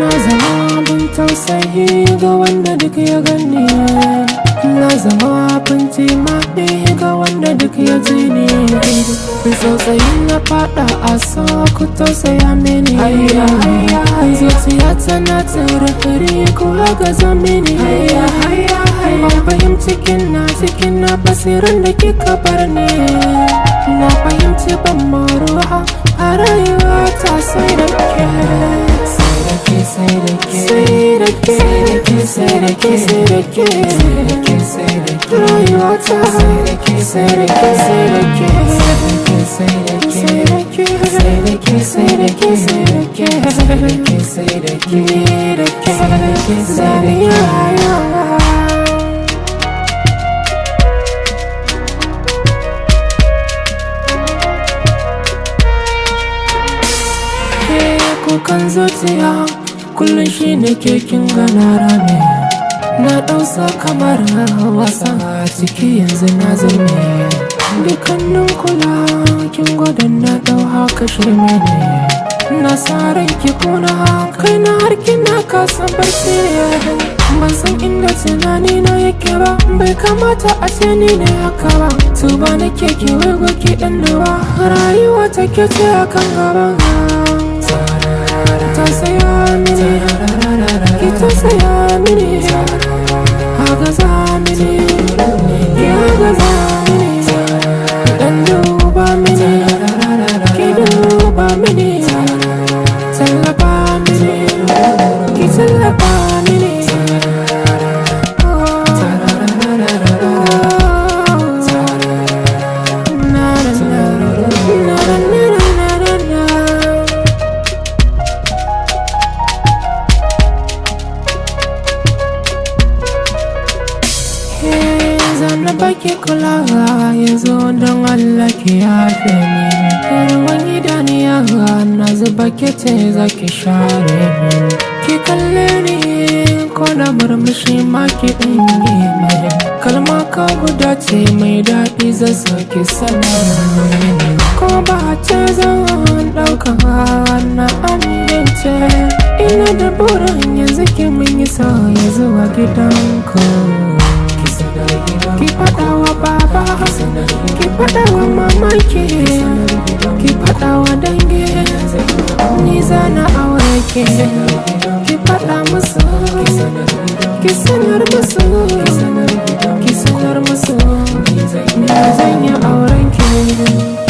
Na zama abin tausayi ga wanda duk ya gani. Na zama abin jima'i ga wanda duk ya ji ni. Tsautsayi na fada a so ku tausaya mini. Zuciya tana tsirrikiri ku gaza mini. Ban fahimci cikin na basirin da kika bar ni. Na fahimci ban maruwa a rayuwa ta sai da ke. Sai da ke rayuwa ta sai da ke kukan zuciya kullum shi ne kekin gana rame. Na ɗausa kamar wasa ciki yanzu na zame. Dukkanin kula kin gwadon na ɗau haka shirme ne. Na sa ranki kuna kai na har kina kasa barci. Ban san inda tunani na yake ba, bai kamata a ce ni ne haka ba. Tuba nake ki waigo ki ɗan duba, rayuwa take ce akan gaba. Tausaya mini, ki tausaya mini, agaza mini, ki agaza mini, dan duba mini, ki duba mini, tallafa mini, ki tallafa mini. Na baki kulawa yanzu don Allah ki yafe ni. Ruwan idaniya na zuba ke ce za ki share ni. Ki kalle ni ko da murmushi ma ki ɗanyi ni. Kalma ka guda ce mai daɗi zan so ki sanar. Ko ba ce zan ɗauka na amince. Ina da burin yanzu ki mun yi sauya zuwa gidanku. Ki faɗa wa baba, ki faɗa wa mamaki, ki faɗa wa dangi, ni zana aure ki. Ki faɗa musu, ki sanar musu, ki sanar musu, ni zan yi auren ki.